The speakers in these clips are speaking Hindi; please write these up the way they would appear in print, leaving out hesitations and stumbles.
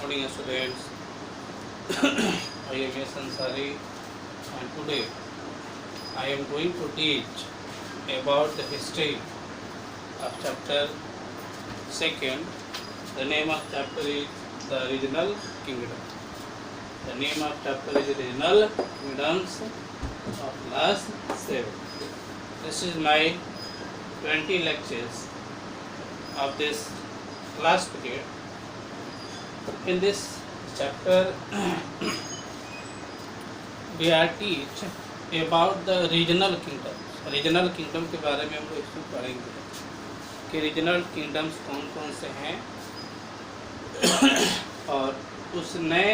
morning students. I am S. Ansari and today I am going to teach about the history of chapter 2nd. The name of chapter is the Regional Kingdom. The name of chapter is Regional Kingdoms of class 7. This is my 20 lectures of this class period. In this chapter we are teach about the regional kingdoms. Regional kingdom के बारे में हम लोग इसमें पढ़ेंगे कि रीजनल किंगडम्स कौन कौन से हैं और उस नए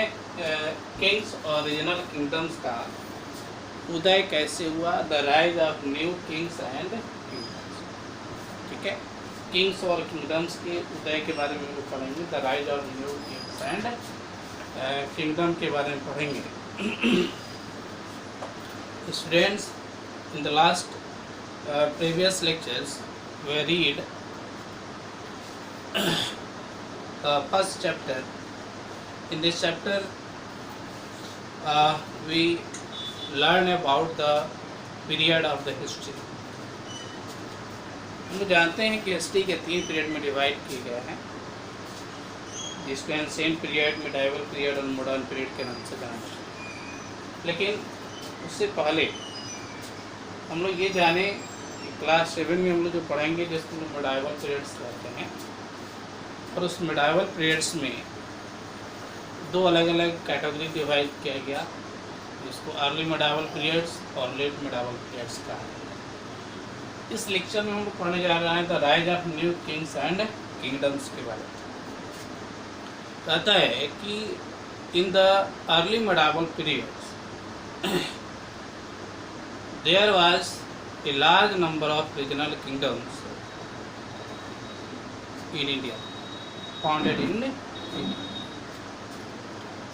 किंग्स और रीजनल किंगडम्स का उदय कैसे हुआ, the rise of new Kings and kingdoms. ठीक है, किंग्स और किंगडम्स के उदय के बारे में हम लोग पढ़ेंगे, the rise of new Kings and kingdom के बारे में पढ़ेंगे. Students, in the last previous lectures we read the first chapter. In this chapter we learn about the period of the history. हम लोग जानते हैं कि हिस्ट्री के 3 पीरियड में डिवाइड किए गए हैं, जिसको एंशिएंट पीरियड, मिडाइवल पीरियड और मॉडर्न पीरियड के नाम से जाना जाता है. लेकिन उससे पहले हम लोग ये जाने कि क्लास 7 में हम लोग जो पढ़ेंगे जिसको हम मिडाइवल पीरियड्स कहते हैं, और उस मिडाइवल पीरियड्स में 2 अलग अलग कैटेगरी डिवाइड किया गया, जिसको अर्ली मिडाइवल पीरियड्स और लेट मिडाइवल पीरियड्स कहा है. इस लेक्चर में हम लोग पढ़ने जा रहे हैं the rise of new Kings and kingdoms के बारे में. कहता है कि in the early medieval periods there was a large number of regional kingdoms in India, founded in India.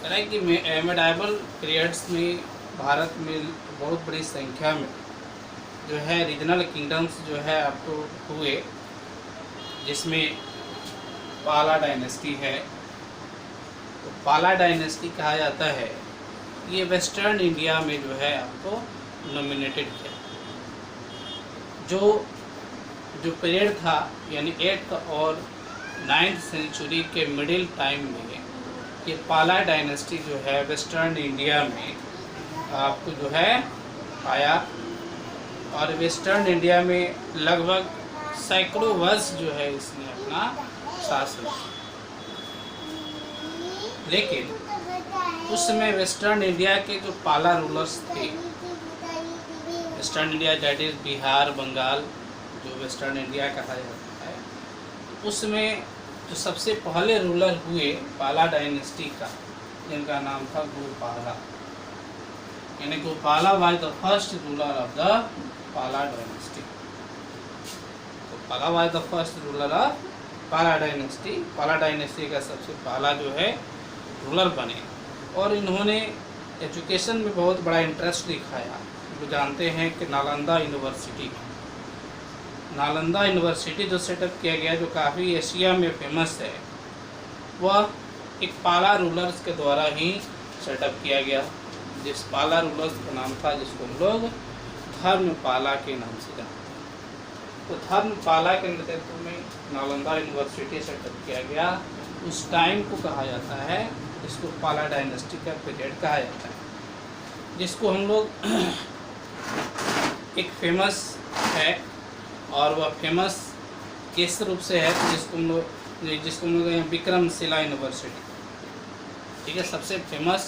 कह रहा है कि मेडाइवल पीरियड्स में भारत में बहुत बड़ी संख्या में जो है रीजनल किंगडम्स जो है आपको हुए, जिसमें पाला डायनेस्टी है. तो पाला डायनेस्टी कहा जाता है. ये वेस्टर्न इंडिया में जो है आपको नॉमिनेटेड किया. जो पीरियड था यानी 8th और 9th सेंचुरी के मिडिल टाइम में ये पाला डायनेस्टी जो है वेस्टर्न इंडिया में आपको जो है आया, और वेस्टर्न इंडिया में लगभग सैकड़ों वर्ष जो है इसने अपना शासन किया. लेकिन उस समय वेस्टर्न इंडिया के जो पाला रूलर्स थे, western India that is Bihar, Bengal, जो वेस्टर्न इंडिया कहा जाता है, उसमें जो सबसे पहले रूलर हुए पाला डायनेस्टी का, जिनका नाम था गोपाला, यानी Gopala was the first ruler of the Pala dynasty. Gopala was the first ruler of Pala dynasty. Pala dynasty का सबसे पहला जो है रूलर बने, और इन्होंने एजुकेशन में बहुत बड़ा इंटरेस्ट दिखाया. जो जानते हैं कि नालंदा यूनिवर्सिटी जो सेटअप किया गया, जो काफ़ी एशिया में फेमस है, वह एक पाला रूलर्स के द्वारा ही सेटअप किया गया, जिस पाला रूलर्स का नाम था, जिसको हम लोग धर्मपाला के नाम से जानते हैं. तो धर्मपाला के नेतृत्व में नालंदा यूनिवर्सिटी सेटअप किया गया. उस टाइम को कहा जाता है, इसको पाला डायनेस्टी का पीरियड कहा जाता है, जिसको हम लोग एक फेमस है, और वह फेमस किस रूप से है, जिसको हम लोग विक्रमशिला यूनिवर्सिटी. ठीक है, सबसे फेमस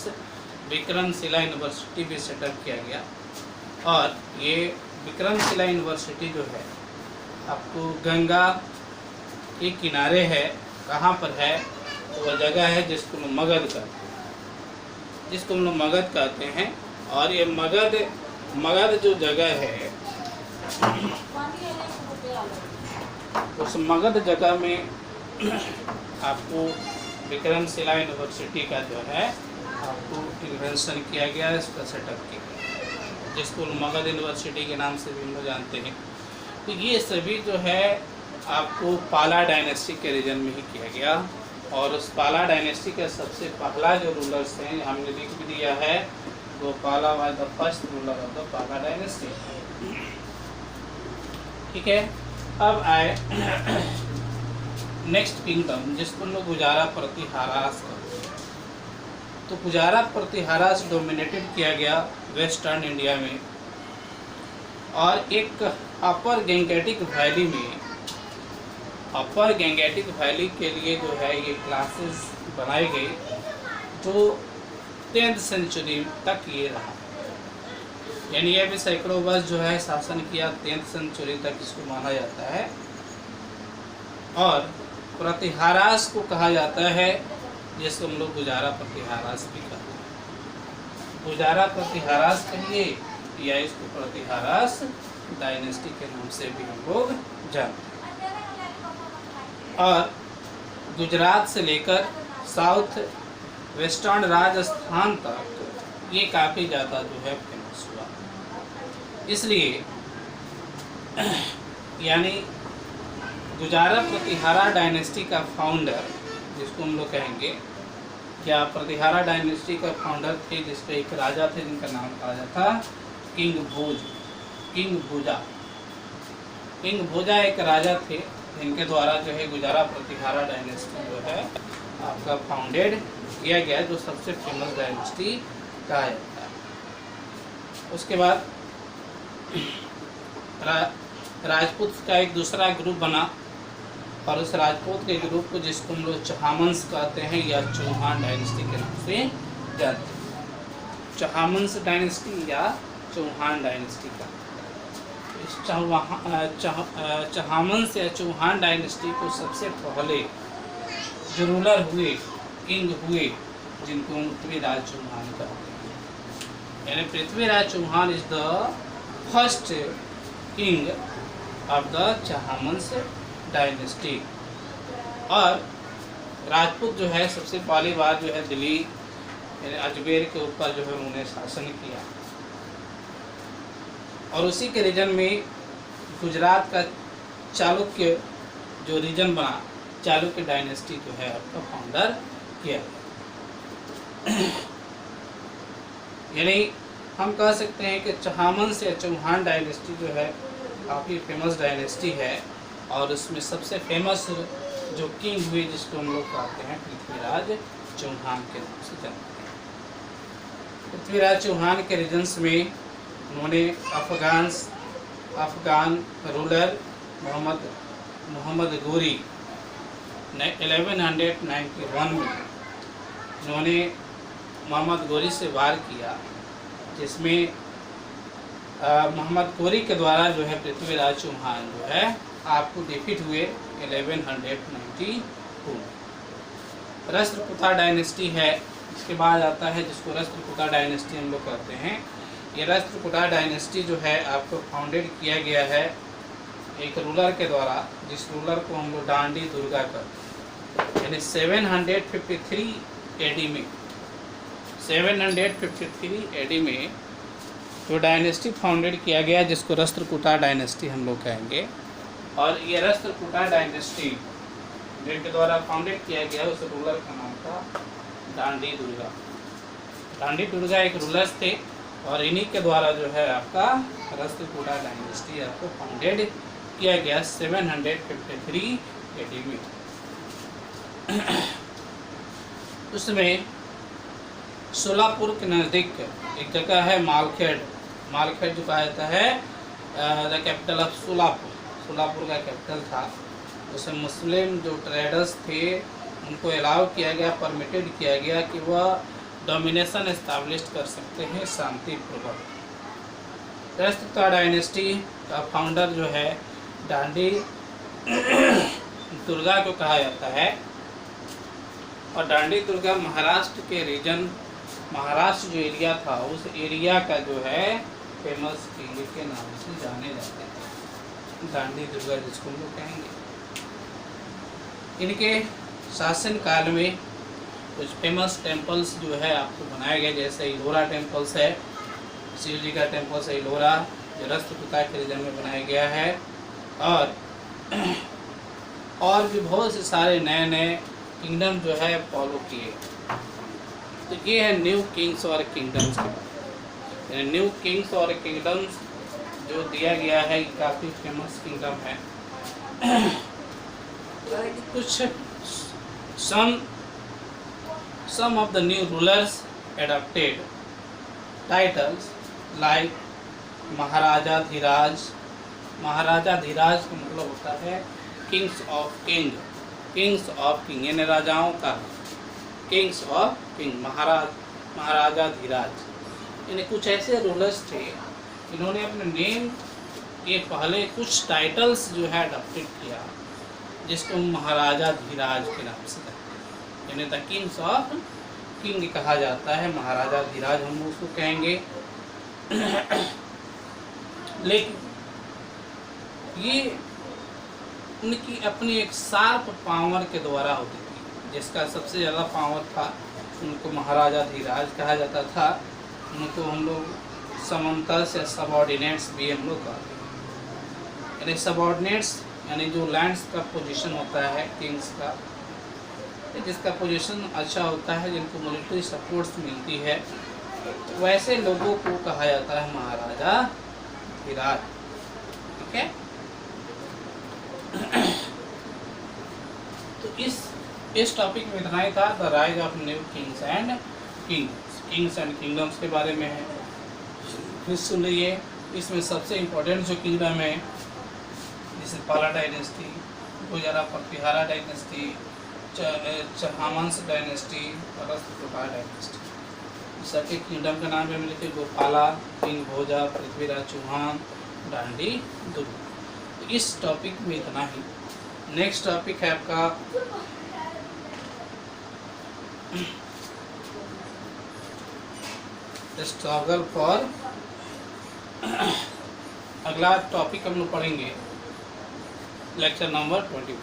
विक्रमशिला यूनिवर्सिटी भी सेटअप किया गया. और ये विक्रमशिला यूनिवर्सिटी जो है आपको गंगा के किनारे है. कहाँ पर है? तो वह जगह है जिसको हम मगध कहते हैं. और ये मगध जो जगह है, उस मगध जगह में आपको विक्रमशिला यूनिवर्सिटी का जो है आपको इन्वेंशन किया गया, इसका सेटअप किया गया, जिसको मगध यूनिवर्सिटी के नाम से भी हम लोग जानते हैं. तो ये सभी जो है आपको पाला डायनेस्टी के रीजन में ही किया गया. और उस पाला डायनेस्टी का सबसे पहला जो रूलर्स थे हमने लिख भी दिया है, वो पाला was the first ruler of the Pala dynasty. ठीक है, अब आए नेक्स्ट किंगडम जिसको लोग गुजारा प्रतिहारास कहते हैं। तो गुजारा प्रतिहारास डोमिनेटेड किया गया वेस्टर्न इंडिया में, और एक अपर गंगेटिक वैली में, अपर गंगेटिक वैली के लिए जो है ये क्लासेस बनाई गई, जो 10th सेंचुरी तक ये रहा। यानी ये भी सैकड़ों वर्ष जो है शासन किया, 10th सेंचुरी तक इसको माना जाता है। और प्रतिहारास को कहा जाता है, जिसको हम लोग गुजारा प्रतिहारास भी कहते हैं। गुजारा प्रतिहारास कहिए या इसको प्रतिहारास डायनेस्टी के नाम से भी हम लोग जानते हैं। और गुजरात से लेकर साउथ वेस्टर्न राजस्थान तक ये काफ़ी ज़्यादा जो है फेमस हुआ। इसलिए यानी गुजारा प्रतिहारा डायनेस्टी का फाउंडर जिसको हम लोग कहेंगे, या प्रतिहारा डायनेस्टी का फाउंडर थे जिसके एक राजा थे जिनका नाम कहा जाता किंग भोज, किंग भोजा। किंग भोजा एक राजा थे जिनके द्वारा जो है गुजारा प्रतिहारा डायनेस्टी जो है आपका फाउंडेड किया गया, जो सबसे फेमस डायनेस्टी कहा जाता है। उसके बाद राजपूत का एक दूसरा ग्रुप बना, और उस राजपूत के ग्रुप को जिसको हम लोग चौहामंस कहते हैं या चौहान डायनेस्टी के नाम से जानते हैं। चौहामंस डायनेस्टी या चौहान डायनेस्टी का, इस चौहामंस या चौहान डायनेस्टी को सबसे पहले जो रूलर हुए, किंग हुए, जिनको पृथ्वीराज चौहान कहते हैं। यानी Prithviraj Chauhan is the first king of the Chauhamans dynasty. और राजपूत जो है सबसे पहली बार जो है दिल्ली यानी अजमेर के ऊपर जो है उन्होंने शासन किया, और उसी के रीजन में गुजरात का चालुक्य जो रीजन बना, चालुक्य डायनेस्टी जो है आपका फाउंडर किया। यानी हम कह सकते हैं कि चौहामंस या चौहान डायनेस्टी जो है काफ़ी फेमस डायनेस्टी है, और उसमें सबसे फेमस जो किंग हुए जिसको हम लोग कहते हैं पृथ्वीराज चौहान के नाम से जानते हैं। पृथ्वीराज चौहान के रीजन्स में उन्होंने अफगान रूलर मोहम्मद गोरी 1191 में उन्होंने मोहम्मद गोरी से वार किया, जिसमें मोहम्मद गोरी के द्वारा जो है पृथ्वीराज चौहान जो है आपको डिफीट हुए 1192। राष्ट्रकूटा डायनेस्टी है, इसके बाद आता है जिसको राष्ट्रकूटा डायनेस्टी हम लोग कहते हैं। ये राष्ट्रकूटा डायनेस्टी जो है आपको फाउंडेड किया गया है एक रूलर के द्वारा, जिस रूलर को हम लोग डांडी दुर्गा कहते हैं। यानी 753 AD में 753 AD में जो डायनेस्टी फाउंडेड किया गया, जिसको राष्ट्रकूटा डायनेस्टी हम लोग कहेंगे। और ये राष्ट्रकूटा डायनेस्टी जिनके द्वारा फाउंडेड किया गया उस रूलर का नाम था डांडी दुर्गा। डांडी दुर्गा एक रूलर्स थे, और इन्हीं के द्वारा जो है आपका राष्ट्रकूटा डायनेस्टी आपको फाउंडेड किया गया 753 AD में। उसमें सोलापुर के नज़दीक एक जगह है मालखेड़। मालखेड़ जो कहा जाता है the capital of Solapur, Solapur का कैपिटल था। उसे मुस्लिम जो ट्रेडर्स थे उनको अलाउ किया गया, परमिटेड किया गया कि वह डोमिनेशन इस्टेब्लिश कर सकते हैं शांतिपूर्वक। राष्ट्रकूटा डायनेस्टी का फाउंडर जो है डांडी दुर्गा को कहा जाता है, और डांडी दुर्गा महाराष्ट्र के रीजन, महाराष्ट्र जो एरिया था उस एरिया का जो है फेमस किंग के नाम से जाने जाते थे, डांडी दुर्गा जिसको हम लोग कहेंगे। इनके शासन काल में कुछ फेमस टेम्पल्स जो है आपको बनाए गए, जैसे इलोरा टेम्पल्स है, शिव जी का टेम्पल्स है इलोरा, जो राष्ट्रकूटा के रीजन में बनाया गया है। और भी बहुत से सारे नए नए किंगडम जो है फॉलो किए। तो ये है न्यू किंग्स और किंगडम्स के बारे में। न्यू किंग्स और किंगडम्स जो दिया गया है काफ़ी फेमस किंगडम है। कुछ some of the new rulers adopted titles like महाराजा धीराज। महाराजा धीराज का मतलब होता है Kings of king, Kings of king यानी राजाओं का, किंग्स ऑफ किंग महाराजा धीराज। यानी कुछ ऐसे रूलर्स थे इन्होंने अपने नेम के पहले कुछ टाइटल्स जो है अडॉप्टेड किया जिसको महाराजा धीराज के नाम से यानी द किंग्स ऑफ किंग कहा जाता है। महाराजा धीराज हम उसको कहेंगे। लेकिन ये उनकी अपनी एक शार्प पावर के द्वारा होती थी, जिसका सबसे ज़्यादा पावर था उनको महाराजा धीराज कहा जाता था। उनको हम लोग समंतस या सबॉर्डिनेट्स भी हम लोग कहते हैं। यानी सबॉर्डिनेट्स यानी जो लैंड्स का पोजीशन होता है किंग्स का, जिसका पोजीशन अच्छा होता है, जिनको मिलिट्री सपोर्ट्स मिलती है, वैसे लोगों को कहा जाता है महाराजा धीराज। ठीक है। तो इस टॉपिक में इतना ही था। The rise of new Kings and kingdoms के बारे में है। फिर सुन लीजिए, इसमें सबसे इम्पोर्टेंट जो किंगडम है जैसे पाला डायनेस्टी, गुजरा प्रतिहारा डायनेस्टी, चहामंस डायनेस्टी और राष्ट्रकूटा डायनेस्टी। सबके किंगडम का नाम है मिलते गोपाला, किंग भोजा, पृथ्वीराज चौहान, डांडी दुर्ग। तो इस टॉपिक में इतना ही। नेक्स्ट टॉपिक है आपका स्ट्रगल फॉर। अगला टॉपिक हम लोग पढ़ेंगे लेक्चर नंबर 21।